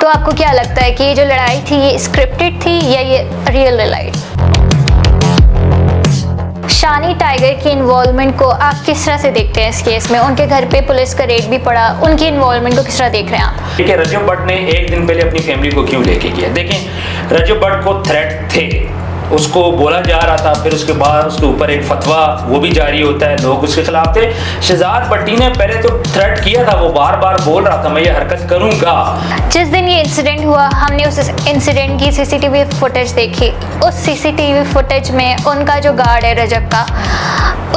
तो आपको क्या लगता है कि ये जो लड़ाई थी ये स्क्रिप्टेड थी या ये रियल लाइफ? शानी टाइगर की इन्वॉल्वमेंट को आप किस तरह से देखते हैं इस केस में? उनके घर पे पुलिस का रेड भी पड़ा, उनकी इन्वॉल्वमेंट को किस तरह देख रहे हैं आप? देखिए, रजब भट्ट ने एक दिन पहले अपनी फैमिली को क्यों लेके किया? देखें, रजब भट्ट को थ्रेट थे, उसको बोला जा रहा था, फिर उसके बाद उसके ऊपर एक फतवा वो भी जारी होता है, लोग उसके खिलाफ थे। शहजाद भट्टी ने पहले तो थ्रेट किया था, वो बार बार बोल रहा था मैं ये हरकत करूंगा। जिस दिन ये इंसिडेंट हुआ हमने उस इंसिडेंट की सीसीटीवी फुटेज देखी। उस सीसीटीवी फुटेज में उनका जो गार्ड है रजब का,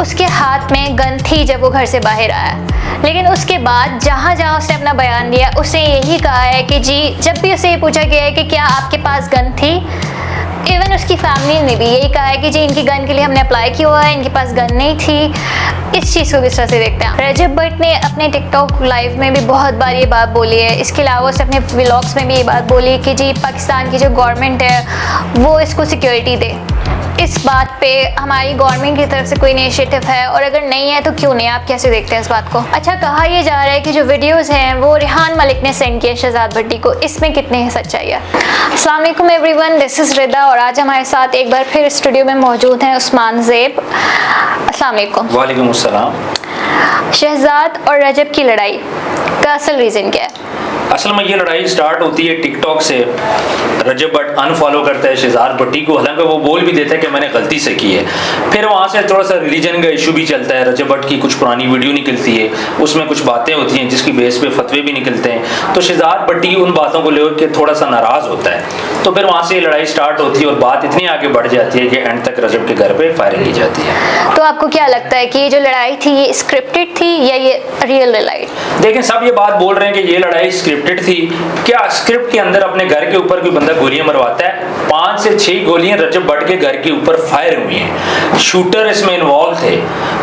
उसके हाथ में गन थी जब वो घर से बाहर आया। लेकिन उसके बाद जहाँ जहाँ उसने अपना बयान दिया उसने यही कहा है कि जी, जब भी उसे ये पूछा गया है कि क्या आपके पास गन थी, इवन उसकी फैमिली ने भी यही कहा है कि जी इनकी गन के लिए हमने अप्लाई किया हुआ है, इनके पास गन नहीं थी। इस चीज़ को किस तरह से देखते हैं? रजब भट्ट ने अपने टिकटॉक लाइव में भी बहुत बार ये बात बोली है। इसके अलावा उसने अपने व्लॉग्स में भी ये बात बोली कि जी पाकिस्तान की जो गवर्नमेंट है वो इसको सिक्योरिटी दे। इस बात पे हमारी गवर्नमेंट की तरफ से कोई इनिशिएटिव है, और अगर नहीं है तो क्यों नहीं? आप कैसे देखते हैं इस बात को? अच्छा, कहा यह जा रहा है कि जो वीडियोस हैं वो रेहान मलिक ने सेंड किए शहजाद भट्टी को, इसमें कितने सच्चाई है? अस्सलाम वालेकुम एवरीवन, दिस इज़ रिदा और आज हमारे साथ एक बार फिर स्टूडियो में मौजूद हैं उस्मान ज़ेब। अस्सलाम वालेकुम। वालेकुम अस्सलाम। शहजाद और रजब की लड़ाई का असल रीज़न क्या है? असल में ये लड़ाई स्टार्ट होती है टिकटॉक से। रजब भट्ट अनफॉलो करता है शहजाद भट्टी को, हालांकि वो बोल भी देता है कि मैंने गलती से की है। फिर वहाँ से थोड़ा सा रिलीजन का इशू भी चलता है। रजब भट्ट की कुछ पुरानी वीडियो निकलती है, उसमें कुछ बातें होती हैं जिसकी बेस पे फतवे भी निकलते हैं। तो शहजाद भट्टी उन बातों को लेकर थोड़ा सा नाराज़ होता है। तो फिर वहाँ से लड़ाई स्टार्ट होती है और बात इतनी आगे बढ़ जाती है कि एंड तक रजब के घर पर फायरिंग की जाती है। तो आपको क्या लगता है कि ये जो लड़ाई थी ये स्क्रिप्टेड थी या ये रियल लाइफ? देखें, सब ये बात बोल रहे हैं कि ये लड़ाई स्क्रिप्टेड थी। क्या स्क्रिप्ट के अंदर अपने घर के ऊपर कोई बंदा गोलियां मरवाता है? 5 से 6 गोलियां रजब भट्ट के घर के ऊपर फायर हुई हैं। शूटर इसमें इन्वॉल्व थे,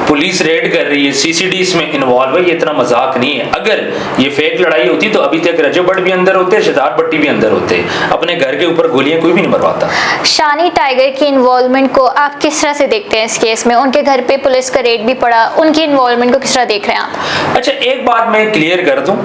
पुलिस रेड कर रही है, सीसीडी इसमें इन्वॉल्व है। ये इतना मजाक नहीं है। अगर ये फेक लड़ाई होती तो अभी तक रजब भट्ट भी अंदर होते, शहजाद भट्टी भी अंदर होते। अपने घर के ऊपर गोलियां कोई भी नहीं मरवाता। शानी टाइगर की इन्वॉल्वमेंट को आप किस तरह से देखते हैं इस केस में? उनके घर पे पुलिस का रेड भी पड़ा, उनकी इन्वॉल्वमेंट को किस तरह देख रहे हैं आप? अच्छा, एक बात मैं क्लियर कर दूं,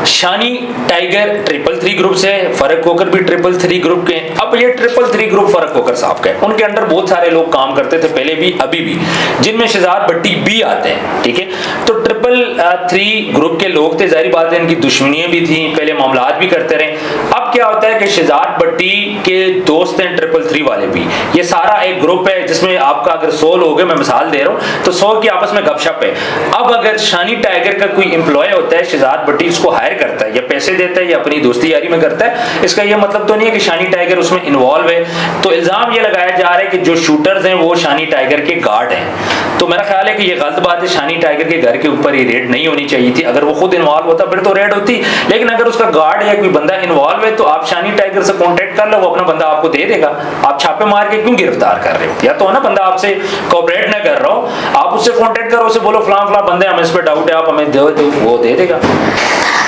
शानी टाइगर 333 ग्रुप से, फर्क होकर भी 333 ग्रुप के। अब ये 333 ग्रुप फर्क होकर साफ है, उनके अंडर बहुत सारे लोग काम करते थे पहले भी अभी भी, जिनमें शहजाद भट्टी भी आते हैं। ठीक है, तो 333 ग्रुप के लोग थे, जाहिर बात है इनकी दुश्मनियां भी थी, पहले मामलात भी करते रहे। अब क्या होता है कि शहजाद भट्टी के दोस्त हैं 333 वाले भी। ये सारा एक ग्रुप है जिसमें आपका अगर 100 लोग हैं, मैं मिसाल दे रहा हूँ, तो 100 की आपस में गपशप है। अब अगर शानी टाइगर का कोई एम्प्लॉय होता है, शहजाद भट्टी उसको हायर करता है या पैसे देता है या अपनी दोस्ती यारी में करता है, इसका ये मतलब तो नहीं है कि शानी टाइगर उसमें इन्वॉल्व है। तो इल्जाम ये लगाया जा रहा है कि जो शूटर्स हैं वो शानी टाइगर के गार्ड हैं। तो मेरा ख्याल है कि ये गलत बात है। शानी टाइगर के घर के ऊपर ये रेड नहीं होनी चाहिए थी। अगर वो खुद इन्वॉल्व होता फिर तो रेड होती, लेकिन अगर उसका गार्ड या कोई बंदा इन्वॉल्व है तो आप शानी टाइगर से कॉन्टेक्ट कर लो, वो अपना बंदा आपको दे देगा। आप छापे मार के क्यों गिरफ्तार कर रहे हो? या तो ना बंदा आपसे कोऑपरेट ना कर रहा हो, आप उससे कॉन्टेक्ट करो, उसे बोलो फलां फलां बंदे हमें इस पर डाउट है, आप हमें दो, वो दे देगा।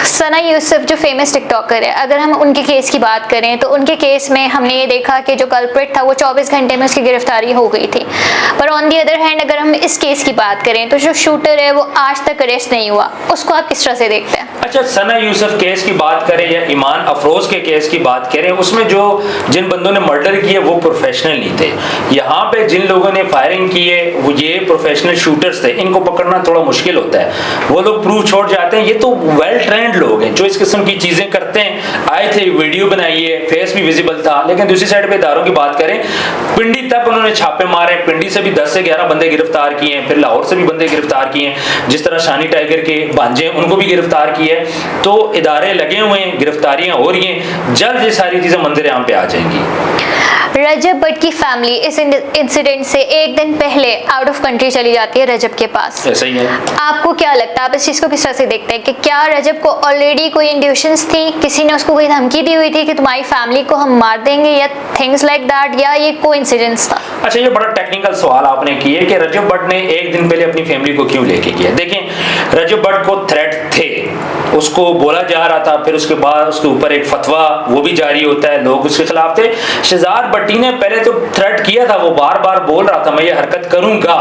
सना यूसुफ जो फेमस टिकटॉकर है, अगर हम उनके केस की बात करें तो उनके केस में हमने ये देखा कि जो कल्प्रिट था वो 24 घंटे में उसकी गिरफ्तारी हो गई थी। पर ऑन दी अदर हैंड अगर हम इस केस की बात करें तो जो शूटर है वो आज तक अरेस्ट नहीं हुआ, उसको आप किस तरह से देखते हैं? अच्छा, सना यूसुफ केस की बात करें या ईमान अफरोज के केस की बात करें, उसमें जो जिन बंदों ने मर्डर किया वो प्रोफेशनल नहीं थे। यहाँ पे जिन लोगों ने फायरिंग की है वो ये प्रोफेशनल शूटर्स थे, इनको पकड़ना थोड़ा मुश्किल होता है। वो लोग प्रूफ छोड़ जाते हैं। ये तो वेल ट्रेंड लोग हैं जो इस किस्म की चीजें करते हैं। आए थे, वीडियो बनाई है, फेस भी विजिबल था। लेकिन दूसरी साइड पे इदारों की बात करें, पिंडी तक उन्होंने छापे मारे, पिंडी से भी 10 से 11 बंदे गिरफ्तार किए हैं, फिर लाहौर से भी बंदे गिरफ्तार किए हैं, जिस तरह शानी टाइगर के भांजे उनको भी गिरफ्तार किया है। तो इदारे लगे हुए हैं, गिरफ्तारियां हो रही हैं, जल्द ये सारी चीजें मंदिर आम पे आ जाएंगी। रजब भट्ट की फैमिली इस इंसिडेंट से एक दिन पहले आउट ऑफ कंट्री चली जाती है रजब के पास। ऐसा ही है। आपको क्या लगता है, आप इस चीज को किस तरह से देखते हैं कि क्या रजब को ऑलरेडी कोई इंड्यूशंस थी, किसी ने उसको कोई धमकी दी हुई थी कि तुम्हारी फैमिली को हम मार देंगे या थिंग्स लाइक दैट, या ये कोइंसिडेंस था? अच्छा, ये बड़ा टेक्निकल सवाल आपने किया कि रजब भट्ट ने एक दिन पहले अपनी फैमिली को क्यों लेके किया। देखें, रजब भट्ट को थ्रेट थे उसको बोला जा रहा था, फिर उसके बाद उसके ऊपर एक फतवा वो भी जारी होता है, लोग उसके खिलाफ थे। शहजाद भट्टी ने पहले तो थ्रेट किया था, वो बार बार बोल रहा था मैं ये हरकत करूंगा।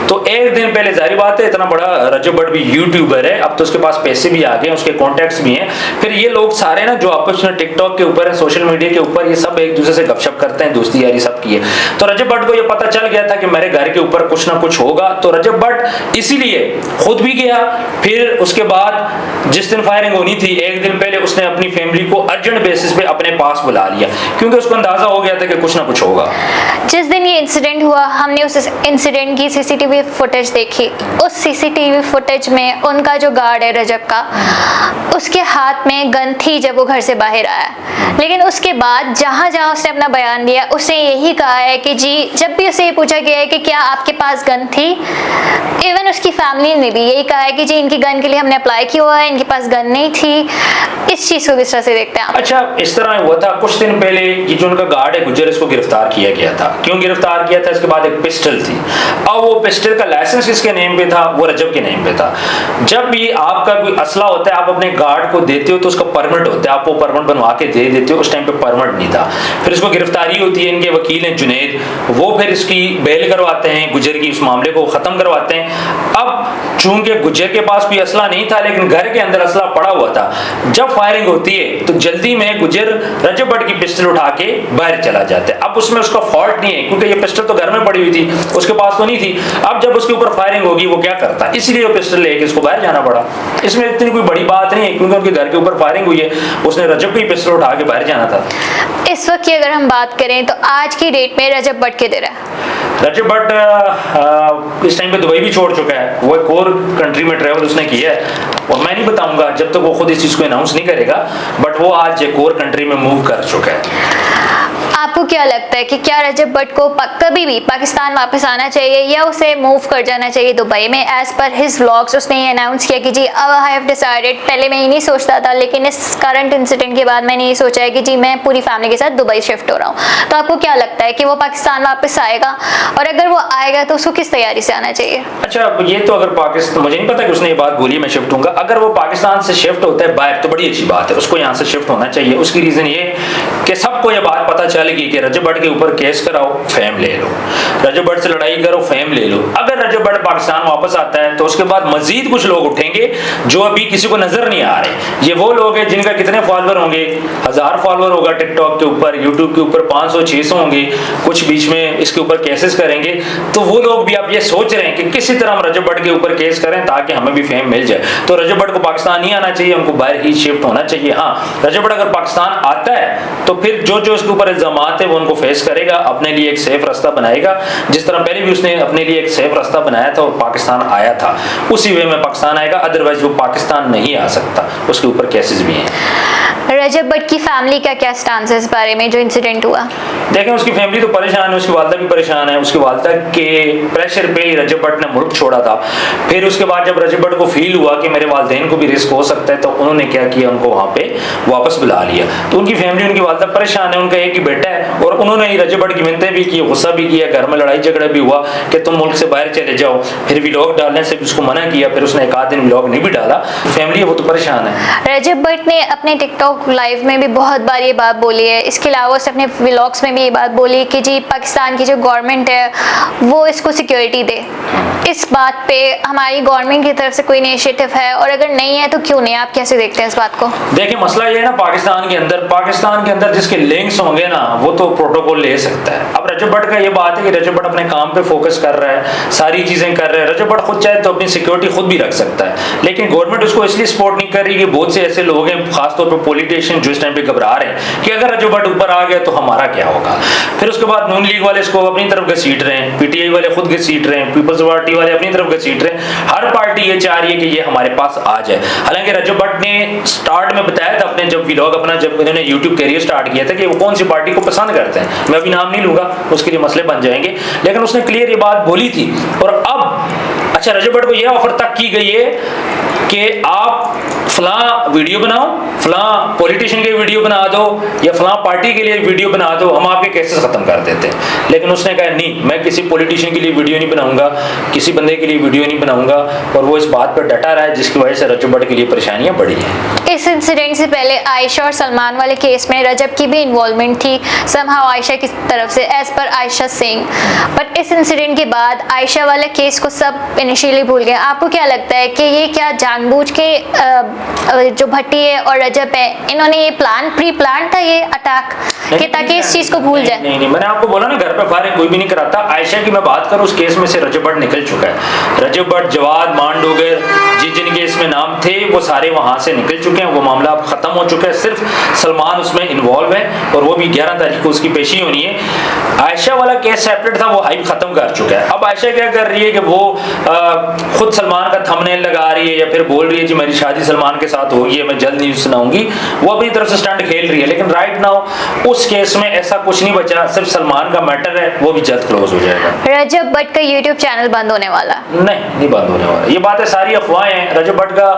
तो एक दिन पहले, जाहिर बात है इतना बड़ा रजब भट्ट भी यूट्यूबर है, अब तो उसके पास पैसे भी आ गए, उसके कॉन्टेक्ट्स भी हैं। फिर ये लोग सारे ना जो आपस में टिकटॉक के ऊपर है, सोशल मीडिया के ऊपर, ये सब एक दूसरे से गपशप करते हैं, दोस्ती यारी सब की है। तो रजब भट्ट को ये पता चल गया था कि मेरे घर के ऊपर कुछ ना कुछ होगा, तो रजब भट्ट इसीलिए खुद भी गया। फिर उसके बाद जिस दिन फायरिंग होनी थी एक दिन पहले उसने अपनी फैमिली को अर्जेंट बेसिस पे अपने पास बुला लिया, क्योंकि उसको अंदाजा हो गया था कि कुछ ना कुछ होगा। जिस दिन ये इंसिडेंट हुआ, हमने उस इंसिडेंट की सीसीटीवी फुटेज देखी। उस सीसीटीवी फुटेज में उनका जो गार्ड है रजब का, उसके हाथ में गन थी जब वो घर से बाहर आया। लेकिन उसके बाद जहाँ जहाँ उसने अपना बयान दिया, उसने यही कहा है कि जी, जब भी उसे ये पूछा गया है कि क्या आपके पास गन थी, इवन उसकी फैमिली ने भी यही कहा है कि जी इनकी गन के लिए हमने अप्लाई किया हुआ है, इनके पास गन नहीं थी। इस चीज़ को किस तरह से देखते हैं आप? अच्छा, इस तरह हुआ था कुछ दिन पहले, ये जो उनका गार्ड है गुज्जर, इसको गिरफ्तार किया गया था। क्यों गिरफ्तार किया था? इसके बाद एक पिस्टल थी। अब वो पिस्टल का लाइसेंस किसके नेम पे था? वो रजब के नेम पे था। जब भी आपका कोई असला होता है, आप अपने गार्ड को देते हो तो उसका परमिट होता है, आप वो परमिट बनवा के दे देते हो। उस टाइम पे परमिट नहीं था। फिर इसको गिरफ्तारी होती है, इनके वकील हैं जुनैद, वो फिर इसकी बेल करवाते हैं, गुज्जर की उस मामले को खत्म करवाते हैं। अब चूंकि गुज्जर के पास कोई असला नहीं था, लेकिन घर के अंदर असला पड़ा हुआ था, जब फायरिंग होती है तो जल्दी में गुज्जर रजब भट्ट की पिस्टल उठा के बाहर चला जाता है। अब उसमें उसका फॉल्ट नहीं है, क्योंकि ये पिस्टल तो घर में पड़ी हुई थी, उसके पास तो नहीं थी। अब जब उसके ऊपर फायरिंग होगी वो क्या करता, इसलिए वो पिस्टल लेके इसको बाहर जाना पड़ा। इसमें इतनी कोई बड़ी बात नहीं है, क्योंकि उनके घर के ऊपर फायरिंग हुई है, उसने रजब की पिस्टल उठा के बाहर जाना था। इस वक्त की अगर हम बात करें तो आज की डेट में रजब भट्ट किधर है? रजब भट्ट इस टाइम पे दुबई भी छोड़ चुका है, वो एक और कंट्री में ट्रैवल उसने किया है, और मैं नहीं बताऊंगा जब तक वो खुद इस चीज़ को अनाउंस नहीं करेगा, बट वो आज एक और कंट्री में मूव कर चुका है। आपको क्या लगता है कि क्या रजब भट्ट को कभी भी पाकिस्तान वापस आना चाहिए या उसे मूव कर जाना चाहिए दुबई में? एज पर हिज व्लॉग्स उसने ये अनाउंस किया कि जी अब आई हैव डिसाइडेड, पहले मैं ये नहीं सोचता था, लेकिन इस करंट इंसिडेंट के बाद मैंने ये सोचा है कि जी मैं पूरी फैमिली के साथ दुबई शिफ्ट हो रहा हूँ। तो आपको क्या लगता है कि वो पाकिस्तान वापस आएगा, और अगर वो आएगा तो उसको किस तैयारी से आना चाहिए? अच्छा, ये तो अगर पाकिस्तान, मुझे नहीं पता कि उसने ये बात बोली मैं शिफ्ट होऊंगा, अगर वो पाकिस्तान से शिफ्ट होता है बाहर तो बड़ी अच्छी बात है, उसको यहाँ से शिफ्ट होना चाहिए। उसकी रीज़न ये कि सबको ये बात पता चल गई कि रजब भट्ट के ऊपर केस कराओ, फेम ले लो, रजब भट्ट से लड़ाई करो, फेम ले लो। अगर रजब भट्ट पाकिस्तान वापस आता है तो उसके बाद मजीद कुछ लोग उठेंगे जो अभी किसी को नजर नहीं आ रहे। ये वो लोग हैं जिनका कितने फॉलोअर होंगे, 1000 फॉलोअर होगा टिकटॉक के ऊपर, यूट्यूब के ऊपर 500-600 होंगे, कुछ बीच में इसके ऊपर केसेस करेंगे। तो वो लोग भी अब ये सोच रहे हैं कि किसी तरह हम रजब भट्ट के ऊपर केस करें ताकि हमें भी फेम मिल जाए। तो रजब भट्ट को पाकिस्तान नहीं आना चाहिए, उनको बाहर ही शिफ्ट होना चाहिए। हाँ, रजब भट्ट अगर पाकिस्तान आता है तो फिर जो जो इसके ऊपर इल्जामात है वो उनको फेस करेगा, अपने लिए एक सेफ रास्ता बनाएगा। जिस तरह पहले भी उसने अपने लिए एक सेफ रास्ता बनाया था और पाकिस्तान आया था, उसी वे में पाकिस्तान आएगा। अदरवाइज वो पाकिस्तान नहीं आ सकता, उसके ऊपर केसेस भी हैं। रजब भट्ट की फैमिली का क्या स्टांस है इस बारे में जो इंसिडेंट हुआ? देखें, उसकी फैमिली तो परेशान है, उसकी वालदा भी परेशान है। उसकी वालदा के प्रेशर पे ही रजब भट्ट ने मुल्क छोड़ा था। फिर उसके बाद जब रजब भट्ट को फील हुआ कि मेरे वालदेन को भी रिस्क हो सकता है, तो उन्होंने क्या किया, उनको वहाँ पे वापस बुला लिया। तो उनकी फैमिली, उनकी वालदा परेशान है, उनका एक ही बेटा है, और उन्होंने ही रजब भट्ट की मिन्नतें भी की, गुस्सा भी किया, घर में लड़ाई झगड़ा भी हुआ कि तुम मुल्क से बाहर चले जाओ। फिर व्लॉग डालने से भी उसको मना किया, फिर उसने एक आध दिन व्लॉग नहीं भी डाला। फैमिली है वो तो परेशान है। रजब भट्ट ने अपने टिकटॉक लाइव में भी बहुत बार ये बात बोली है, इसके अलावा उसने अपने व्लॉग्स में भी ये बात बोली कि जी पाकिस्तान की जो गवर्नमेंट है वो इसको सिक्योरिटी दे। इस बात पे हमारी गवर्नमेंट की तरफ से कोई इनिशिएटिव है, और अगर नहीं है तो क्यों नहीं? आप कैसे देखते हैं इस बात को? देखिए, मसला ये है ना, पाकिस्तान के अंदर जिसके लिंक्स होंगे ना वो तो प्रोटोकॉल ले सकता है। अब रजब भट्ट का ये बात है कि रजब भट्ट अपने काम पे फोकस कर रहा है, सारी चीजें कर रहा है। रजब भट्ट खुद चाहे तो अपनी सिक्योरिटी खुद भी रख सकता है, लेकिन गवर्नमेंट उसको इसलिए सपोर्ट नहीं कर रही कि बहुत से ऐसे लोग हैं, खासतौर पर पॉलिटिशियन, जो इस टाइम पे घबरा रहे हैं कि अगर रजब भट्ट ऊपर आ गया तो हमारा क्या होगा। फिर उसके बाद नून लीग वाले इसको अपनी तरफ घसीट रहे हैं, पीटीआई वाले खुद घसीट रहे हैं, पीपल्स पार्टी वाले अपनी तरफ घसीट रहे हैं। हर पार्टी ये चाह रही है कि ये हमारे पास आ जाए। हालांकि रजब भट्ट ने स्टार्ट में बताया था अपने जब व्लॉग अपना, जब इन्होंने यूट्यूब कैरियर स्टार्ट किया था, कि वो कौन सी पार्टी को पसंद करते हैं। मैं अभी नाम नहीं लूंगा, उसके लिए मसले बन जाएंगे, लेकिन उसने क्लियर ये बात बोली थी। और अब अच्छा, रजब भट्ट को यह ऑफर तक की गई है कि आप फलां वीडियो बनाओ, फलां पॉलिटिशियन के वीडियो बना दो या फलां पार्टी के लिए वीडियो बना दो, हम आपके केसेस खत्म कर देते हैं। लेकिन उसने कहा नहीं, मैं किसी पॉलिटिशियन के लिए वीडियो नहीं बनाऊंगा, किसी बंदे के लिए वीडियो नहीं बनाऊंगा, और वो इस बात पर डटा रहा है, जिसकी वजह से रजब भट्ट के लिए परेशानियां बढ़ी हैं। इस इंसिडेंट से पहले आयशा और सलमान वाले केस में रजब की भी इन्वॉल्वमेंट थी समहाउ आयशा की तरफ से, as per Ayesha Singh. But इस इंसिडेंट के बाद आयशा वाले केस को सब इनिशियली भूल गए। आपको क्या लगता है कि ये क्या जानबूझ के जो भट्टी है और रजब है, इन्होंने ये प्री प्लान था ये अटैक कि ताकि इस चीज को भूल जाए? नहीं, मैंने आपको बोला ना, घर पे फारिग कोई भी नहीं कराता। आयशा की मैं बात करूं, उस केस में से रजब भट्ट निकल चुका है। रजब भट्ट, जवाद, मांडोगर, जिन केस में नाम थे वो सारे वहां से निकल चुके हैं, वो मामला अब खत्म हो चुका है। सिर्फ सलमान उसमें इन्वॉल्व है और वो भी 11 तारीख को उसकी पेशी होनी है। आयशा वाला केस सेपरेट था, वो हाइप खत्म कर चुका है। अब आयशा क्या कर रही है कि वो खुद सलमान का थंबनेल लगा रही है या फिर बोल रही है जी मेरी शादी सलमान के साथ होगी है, मैं जल्द न्यूज सुनाऊंगी। वो अपनी तरफ से स्टंट खेल रही है, लेकिन राइट नाउ उस केस में ऐसा कुछ नहीं बचा, सिर्फ सलमान का मैटर है, वो भी जल्द क्लोज हो जाएगा। रजब भट्ट का यूट्यूब चैनल बंद होने वाला? नहीं बंद होने वाला। ये बातें सारी अफवाहें हैं। रजब भट्ट का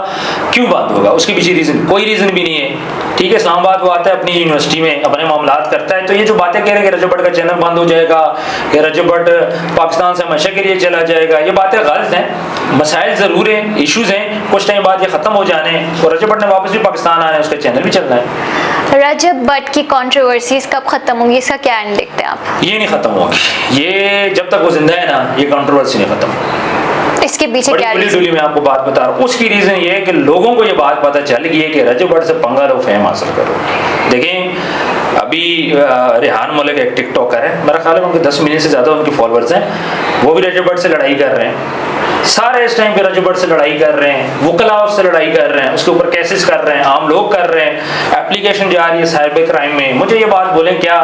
क्यों बंद होगा, उसके पीछे रीजन कोई रीजन भी नहीं है। ठीक है, इस्लामाबाद वो आता है अपनी यूनिवर्सिटी में अपने मामलात करता है, तो ये जो बातें कह रहे हैं कि रजब भट्ट का चैनल बंद हो जाएगा या रजब भट्ट पाकिस्तान से हमेशा के लिए चला जाएगा, ये बातें गलत हैं। मसाइल जरूर हैं, इश्यूज हैं, कुछ टाइम बाद ये खत्म हो जाने हैं और रजब भट्ट ने वापस भी पाकिस्तान आना है, उसका चैनल भी चलना है। रजब भट्ट की कंट्रोवर्सीज कब खत्म होंगी, इसका क्या एंड देखते हैं आप? ये नहीं खत्म होगी, ये जब तक वो जिंदा है ना, ये कंट्रोवर्सी नहीं खत्म। इसके पीछे क्या रीजन? मैं आपको बात बता रहा हूँ। उसकी रीजन ये है कि लोगों को ये बात पता चल गई है कि रजब भट्ट से पंगा लो, फेम हासिल करो। देखें, अभी रेहान मलिक एक टिकटॉकर है, मेरा ख्याल है उनके 10 मिलियन से ज़्यादा उनके फॉलोअर्स हैं, वो भी रजब भट्ट से लड़ाई कर रहे हैं। सारे इस टाइम पे रजब भट्ट से लड़ाई कर रहे हैं, वकला उससे लड़ाई कर रहे हैं, उसके ऊपर केसेस कर रहे हैं, आम लोग कर रहे हैं, एप्लीकेशन जा रही है साइबर क्राइम में। मुझे ये बात बोलें, क्या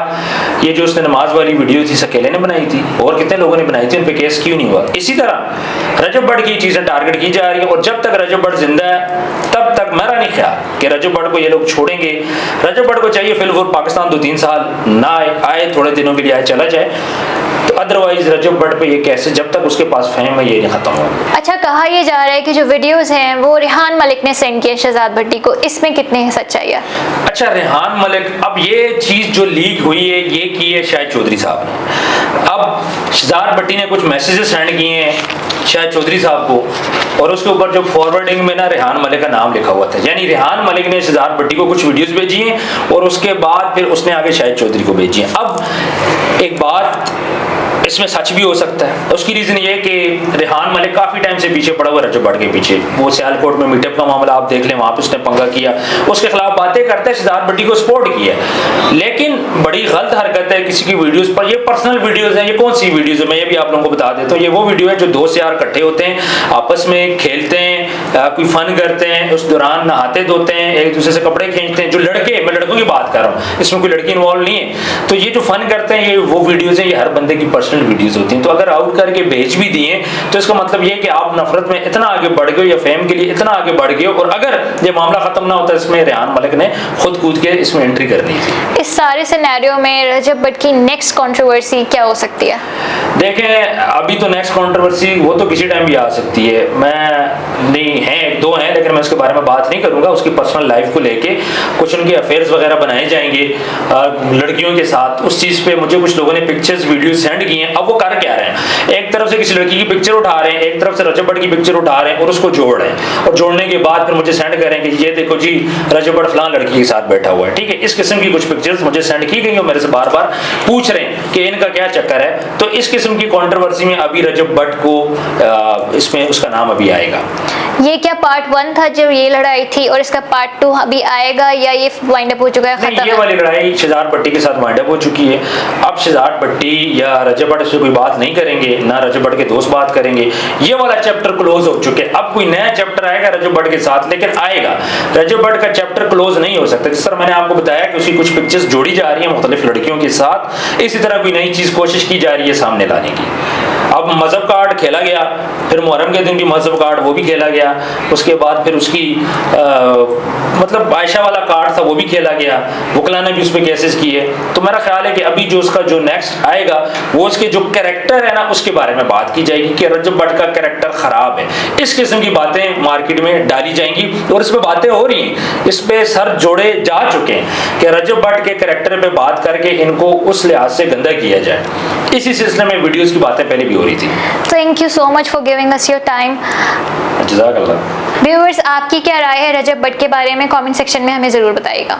ये जो उसने नमाज वाली वीडियो थी अकेले ने बनाई थी और कितने लोगों ने बनाई थी, उन पे केस क्यों नहीं हुआ? इसी तरह रजब भट्ट की चीज़ें टारगेट की जा रही है और जब तक रजब भट्ट जिंदा है तब तक मेरा नहीं ख्याल कि रजब भट्ट को ये लोग छोड़ेंगे। रजब भट्ट को चाहिए फिलहाल पाकिस्तान 2-3 साल ना आए, थोड़े दिनों के लिए आए, चला जाए, तो अदरवाइज रजब भट्ट पे ये कैसे जब तक उसके पास फेम है ये नहीं खत्म होगा। अच्छा, कहा यह जा रहा है कि जो वीडियोस हैं वो रेहान मलिक ने सेंड किए शहजाद भट्टी को, इसमें कितनी सच्चाई है? अच्छा, रेहान मलिक, अब ये चीज जो लीक हुई है ये की है शाहिद चौधरी साहब ने। अब शहजाद भट्टी ने कुछ मैसेजेस सेंड किए हैं शाहिद चौधरी साहब को और उसके ऊपर जो फॉरवर्डिंग में ना रेहान मलिक का नाम लिखा हुआ था, यानी रेहान मलिक ने शहजाद भट्टी को कुछ वीडियोस भेजी हैं और उसके बाद फिर उसने आगे शाहिद चौधरी को भेजी हैं। अब एक बात इसमें सच भी हो सकता है, उसकी रीजन ये है कि रेहान मलिक काफी टाइम से पीछे पड़ा हुआ रजब भट्ट के पीछे। वो सियालकोट में मीटअप का मामला आप देख लें, वहां पे उसने पंगा किया, उसके खिलाफ बातें करता है, शहजाद भट्टी को सपोर्ट किया, लेकिन बड़ी गलत हरकत है किसी की वीडियोस पर। ये पर्सनल वीडियोस हैं, ये कौन सी वीडियोस है मैं ये भी आप लोगों को बता देता हूँ। ये वो वीडियो है जो दोस्त यार इकट्ठे होते हैं, आपस में खेलते हैं, कोई फन करते हैं, उस दौरान नहाते धोते हैं, एक दूसरे से कपड़े खींचते हैं, जो लड़के, मैं लड़कों की बात कर रहा हूँ, इसमें कोई लड़की इन्वॉल्व नहीं है। तो ये जो फन करते हैं ये वो वीडियोस हैं, ये हर बंदे की पर्सनल वीडियोस होती हैं। तो अगर आउट करके भेज भी दिए तो इसका मतलब ये है कि आप नफरत में इतना आगे बढ़ गए या फेम के लिए इतना आगे बढ़ गए, और अगर ये मामला खत्म ना होता इसमें रेहान मलिक ने खुद कूद के इसमें एंट्री करनी थी। इस सारे सिनेरियो में रजब भट्ट की नेक्स्ट कंट्रोवर्सी क्या हो सकती है? देखें, अभी तो नेक्स्ट कंट्रोवर्सी वो तो किसी टाइम भी आ सकती है, मैं नहीं है, एक दो हैं, लेकिन मैं उसके बारे में बात नहीं करूंगा। उसकी पर्सनल लाइफ को लेके कुछ उनके अफेयर्स वगैरह बनाए जाएंगे लड़कियों के साथ, उस चीज पे मुझे कुछ लोगों ने पिक्चर्स वीडियो सेंड किए हैं। अब वो कर क्या रहे हैं, एक तरफ से किसी लड़की की पिक्चर उठा रहे हैं, एक तरफ से रजब भट्ट की पिक्चर उठा रहे हैं और उसको जोड़ रहे हैं, और जोड़ने के बाद फिर मुझे सेंड करें कि ये देखो जी रजब भट्ट फलां लड़की के साथ बैठा हुआ है। ठीक है, इस किस्म की कुछ पिक्चर्स मुझे सेंड की गई और मेरे से बार बार पूछ रहे हैं कि इनका क्या चक्कर है। तो इस किस्म की कंट्रोवर्सी में अभी रजब भट्ट को इसमें उसका नाम अभी आएगा। ये क्या पार्ट 1 था जो ये लड़ाई थी और इसका पार्ट 2 अभी आएगा या ये वाइंड अप हो चुका है, खत्म? ये वाली लड़ाई शहजाद भट्टी के साथ वाइंड अप हो चुकी है। अब शहजाद भट्टी या रजब भट्ट इससे कोई बात नहीं करेंगे, ना रजब भट्ट के दोस्त बात करेंगे, ये वाला चैप्टर क्लोज हो चुके। अब कोई नया चैप्टर आएगा रजब भट्ट के साथ, लेकिन आएगा, रजब भट्ट का चैप्टर क्लोज नहीं हो सकता। जिस तरह मैंने आपको बताया कि उसकी कुछ पिक्चर्स जोड़ी जा रही है मुख्तलिफ लड़कियों के साथ, इसी तरह कोई नई चीज कोशिश की जा रही है सामने लाने की। अब मजहब कार्ड खेला गया, फिर मुहर्रम के दिन भी मजहब कार्ड वो भी खेला गया, उसके बाद फिर उसकी मतलब आयशा वाला कार्ड था वो भी खेला गया, वकला ने भी उस पर केसेस किए। तो मेरा ख्याल है कि अभी जो उसका जो नेक्स्ट आएगा वो उसके जो कैरेक्टर है ना उसके बारे में बात की जाएगी कि रजब भट्ट का कैरेक्टर खराब है। इस किस्म की बातें मार्केट में डाली जाएंगी और इस पर बातें हो रही हैं, इस पे सर जोड़े जा चुके हैं कि रजब भट्ट के कैरेक्टर पे बात करके इनको उस लिहाज से गंदा किया जाए। इसी सिलसिले में वीडियोस की बातें पहले भी हो रही थी। Thank you so much for giving us your time. जज़ाकल्लाह। व्यूअर्स, आपकी क्या राय है रजब भट्ट के बारे में? कमेंट सेक्शन में हमें ज़रूर बताइएगा।